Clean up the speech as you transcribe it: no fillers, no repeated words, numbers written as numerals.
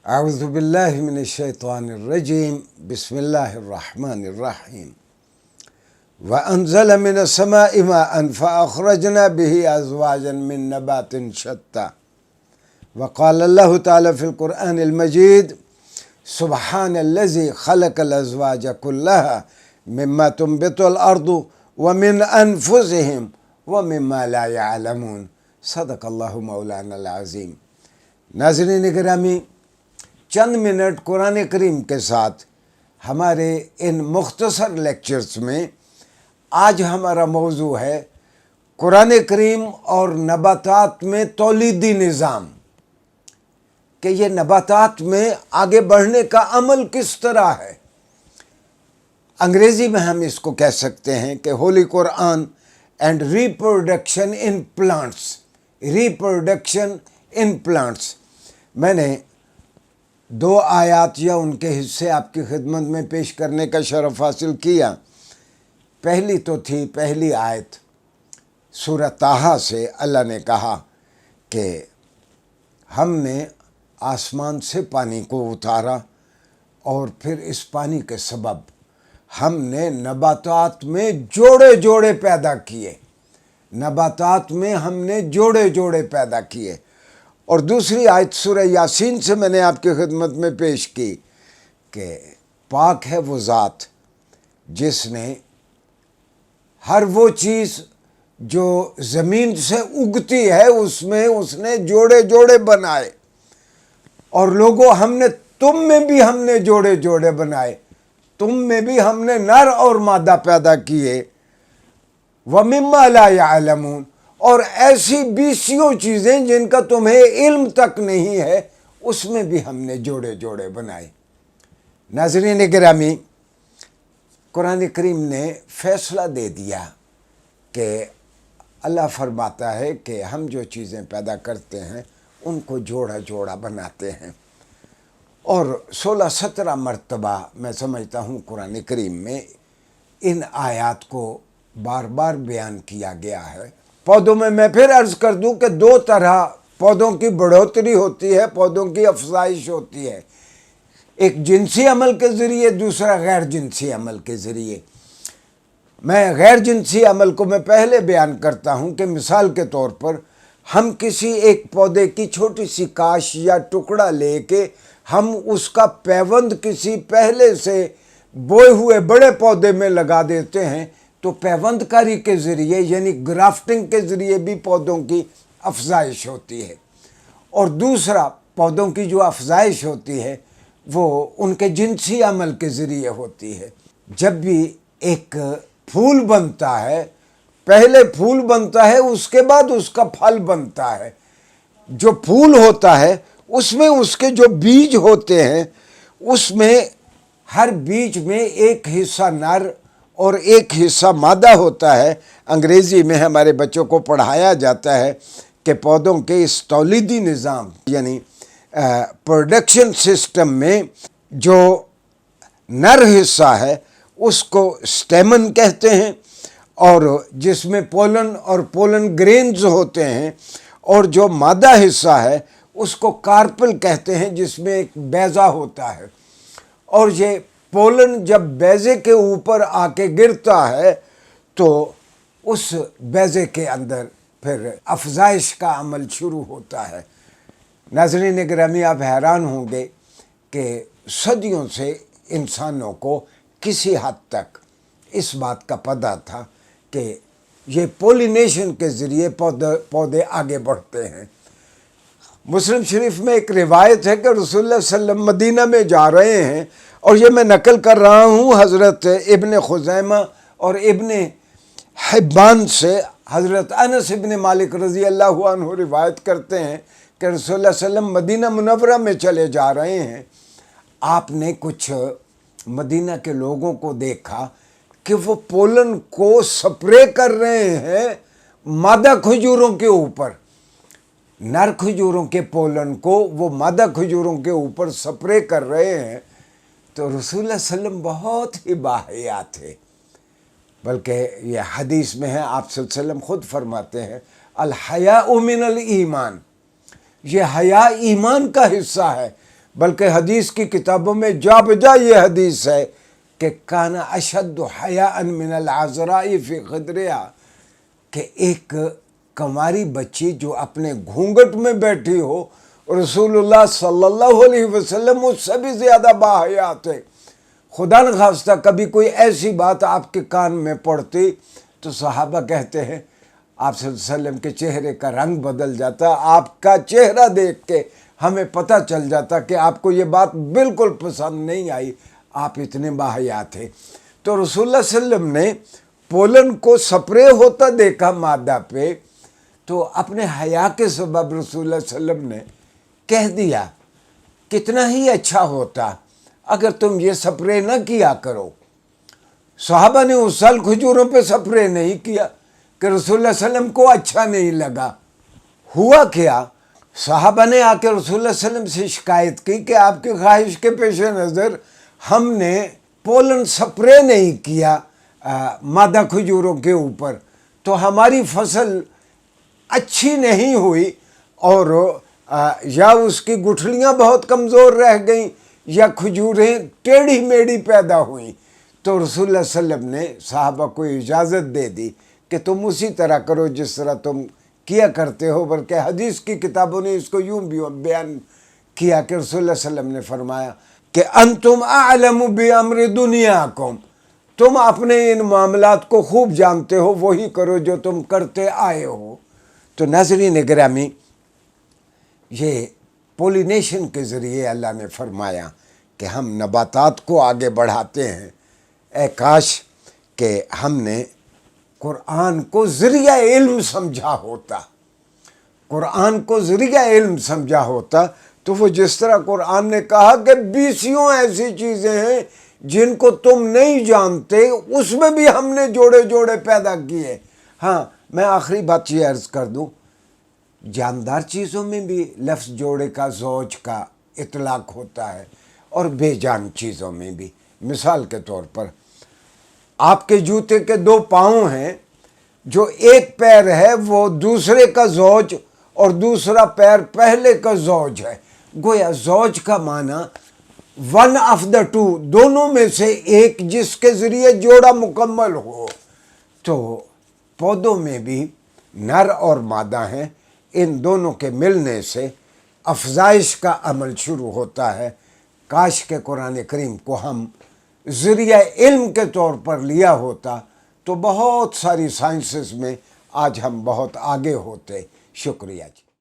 اعوذ باللہ من الشیطان الرجیم بسم اللہ الرحمن الرحیم وانزل من السماء ماء فاخرجنا به ازواجا من نبات شتى وقال اللہ تعالی فی القرآن المجید سبحان الذی خلق الازواج كلها مما تنبت الارض ومن انفسهم ومما لا يعلمون صدق اللہ مولانا العظیم۔ ناظرین گرامی، چند منٹ قرآن کریم کے ساتھ ہمارے ان مختصر لیکچرز میں آج ہمارا موضوع ہے قرآن کریم اور نباتات میں تولیدی نظام، کہ یہ نباتات میں آگے بڑھنے کا عمل کس طرح ہے۔ انگریزی میں ہم اس کو کہہ سکتے ہیں کہ holy Quran and reproduction in plants, reproduction in plants. میں نے 2 آیات یا ان کے حصے آپ کی خدمت میں پیش کرنے کا شرف حاصل کیا۔ پہلی تو تھی پہلی آیت سورہ طٰہٰ سے، اللہ نے کہا کہ ہم نے آسمان سے پانی کو اتارا اور پھر اس پانی کے سبب ہم نے نباتات میں جوڑے جوڑے پیدا کیے، نباتات میں ہم نے جوڑے جوڑے پیدا کیے۔ اور دوسری آیت سورہ یاسین سے میں نے آپ کی خدمت میں پیش کی کہ پاک ہے وہ ذات جس نے ہر وہ چیز جو زمین سے اگتی ہے اس میں اس نے جوڑے جوڑے بنائے، اور لوگوں تم میں بھی ہم نے جوڑے جوڑے بنائے، تم میں بھی ہم نے نر اور مادہ پیدا کیے۔ وَمِمَّا لَا يَعْلَمُونَ، اور ایسی بیسیوں چیزیں جن کا تمہیں علم تک نہیں ہے اس میں بھی ہم نے جوڑے جوڑے بنائے۔ ناظرین گرامی، قرآن کریم نے فیصلہ دے دیا کہ اللہ فرماتا ہے کہ ہم جو چیزیں پیدا کرتے ہیں ان کو جوڑا جوڑا بناتے ہیں، اور 16-17 مرتبہ میں سمجھتا ہوں قرآن کریم میں ان آیات کو بار بار بیان کیا گیا ہے۔ پودوں میں پھر عرض کر دوں کہ 2 طرح پودوں کی بڑھوتری ہوتی ہے، پودوں کی افزائش ہوتی ہے، ایک جنسی عمل کے ذریعے، دوسرا غیر جنسی عمل کے ذریعے۔ میں غیر جنسی عمل کو میں پہلے بیان کرتا ہوں کہ مثال کے طور پر ہم کسی ایک پودے کی چھوٹی سی کاش یا ٹکڑا لے کے ہم اس کا پیوند کسی پہلے سے بوئے ہوئے بڑے پودے میں لگا دیتے ہیں، تو پیوند کاری کے ذریعے یعنی گرافٹنگ کے ذریعے بھی پودوں کی افزائش ہوتی ہے۔ اور دوسرا پودوں کی جو افزائش ہوتی ہے وہ ان کے جنسی عمل کے ذریعے ہوتی ہے۔ جب بھی ایک پھول بنتا ہے، پہلے پھول بنتا ہے، اس کے بعد اس کا پھل بنتا ہے۔ جو پھول ہوتا ہے اس میں اس کے جو بیج ہوتے ہیں اس میں ہر بیج میں ایک حصہ نر اور ایک حصہ مادہ ہوتا ہے۔ انگریزی میں ہمارے بچوں کو پڑھایا جاتا ہے کہ پودوں کے اس تولیدی نظام یعنی پروڈکشن سسٹم میں جو نر حصہ ہے اس کو سٹیمن کہتے ہیں، اور جس میں پولن اور پولن گرینز ہوتے ہیں، اور جو مادہ حصہ ہے اس کو کارپل کہتے ہیں جس میں ایک بیضہ ہوتا ہے۔ اور یہ پولن جب بیضے کے اوپر آ کے گرتا ہے تو اس بیضے کے اندر پھر افزائش کا عمل شروع ہوتا ہے۔ ناظرین گرامی، آپ حیران ہوں گے کہ صدیوں سے انسانوں کو کسی حد تک اس بات کا پتہ تھا کہ یہ پولینیشن کے ذریعے پودے آگے بڑھتے ہیں۔ مسلم شریف میں ایک روایت ہے کہ رسول اللہ صلی اللہ علیہ وسلم مدینہ میں جا رہے ہیں، اور یہ میں نقل کر رہا ہوں حضرت ابن خزیمہ اور ابن حبان سے۔ حضرت انس ابن مالک رضی اللہ عنہ روایت کرتے ہیں کہ رسول اللہ صلی اللہ علیہ وسلم مدینہ منورہ میں چلے جا رہے ہیں۔ آپ نے کچھ مدینہ کے لوگوں کو دیکھا کہ وہ پولن کو سپرے کر رہے ہیں مادہ کھجوروں کے اوپر، نر کھجوروں کے پولن کو وہ مادہ کھجوروں کے اوپر سپرے کر رہے ہیں۔ تو رسول اللہ صلی اللہ علیہ وسلم بہت ہی باحیا تھے، بلکہ یہ حدیث میں ہے، آپ صلی اللہ علیہ وسلم خود فرماتے ہیں الحیاء من الایمان، یہ حیا ایمان کا حصہ ہے۔ بلکہ حدیث کی کتابوں میں جا بجا یہ حدیث ہے کہ کان اشد حیاء من العذراء فی خدرہا، کہ ایک کنواری بچی جو اپنے گھونگھٹ میں بیٹھی ہو، رسول اللہ صلی اللہ علیہ وسلم اس سے بھی زیادہ باحیا تھے۔ خدا نخواستہ کبھی کوئی ایسی بات آپ کے کان میں پڑتی تو صحابہ کہتے ہیں آپ صلی اللہ علیہ وسلم کے چہرے کا رنگ بدل جاتا، آپ کا چہرہ دیکھ کے ہمیں پتہ چل جاتا کہ آپ کو یہ بات بالکل پسند نہیں آئی، آپ اتنے باحیا تھے۔ تو رسول اللہ صلی اللہ علیہ وسلم نے پولن کو سپرے ہوتا دیکھا مادہ پہ، تو اپنے حیا کے سبب رسول اللہ صلی اللہ علیہ وسلم نے کہہ دیا کتنا ہی اچھا ہوتا اگر تم یہ سپرے نہ کیا کرو۔ صحابہ نے اس سال کھجوروں پہ سپرے نہیں کیا کہ رسول اللہ صلی اللہ علیہ وسلم کو اچھا نہیں لگا۔ ہوا کیا، صحابہ نے آ کے رسول اللہ صلی اللہ علیہ وسلم سے شکایت کی کہ آپ کی خواہش کے پیش نظر ہم نے پولن سپرے نہیں کیا مادہ کھجوروں کے اوپر، تو ہماری فصل اچھی نہیں ہوئی، اور یا اس کی گٹھلیاں بہت کمزور رہ گئیں یا کھجوریں ٹیڑھی میڑھی پیدا ہوئیں۔ تو رسول اللہ صلی اللہ علیہ وسلم نے صحابہ کو اجازت دے دی کہ تم اسی طرح کرو جس طرح تم کیا کرتے ہو، بلکہ حدیث کی کتابوں نے اس کو یوں بھی بیان کیا کہ رسول اللہ صلی اللہ علیہ وسلم نے فرمایا کہ انتم اعلم بامر دنیاکم، تم اپنے ان معاملات کو خوب جانتے ہو، وہی کرو جو تم کرتے آئے ہو۔ تو ناظرین گرامی، یہ پولینیشن کے ذریعے اللہ نے فرمایا کہ ہم نباتات کو آگے بڑھاتے ہیں۔ اے کاش کہ ہم نے قرآن کو ذریعہ علم سمجھا ہوتا، قرآن کو ذریعہ علم سمجھا ہوتا تو وہ جس طرح قرآن نے کہا کہ 20 ایسی چیزیں ہیں جن کو تم نہیں جانتے، اس میں بھی ہم نے جوڑے جوڑے پیدا کیے۔ ہاں، میں آخری بات یہ عرض کر دوں، جاندار چیزوں میں بھی لفظ جوڑے کا، زوج کا اطلاق ہوتا ہے، اور بے جان چیزوں میں بھی۔ مثال کے طور پر آپ کے جوتے کے 2 پاؤں ہیں، جو ایک پیر ہے وہ دوسرے کا زوج اور دوسرا پیر پہلے کا زوج ہے۔ گویا زوج کا معنی ون آف دا ٹو، دونوں میں سے ایک جس کے ذریعے جوڑا مکمل ہو۔ تو پودوں میں بھی نر اور مادہ ہیں، ان دونوں کے ملنے سے افزائش کا عمل شروع ہوتا ہے۔ کاش کہ قرآن کریم کو ہم ذریعہ علم کے طور پر لیا ہوتا تو بہت ساری سائنسز میں آج ہم بہت آگے ہوتے۔ شکریہ جی۔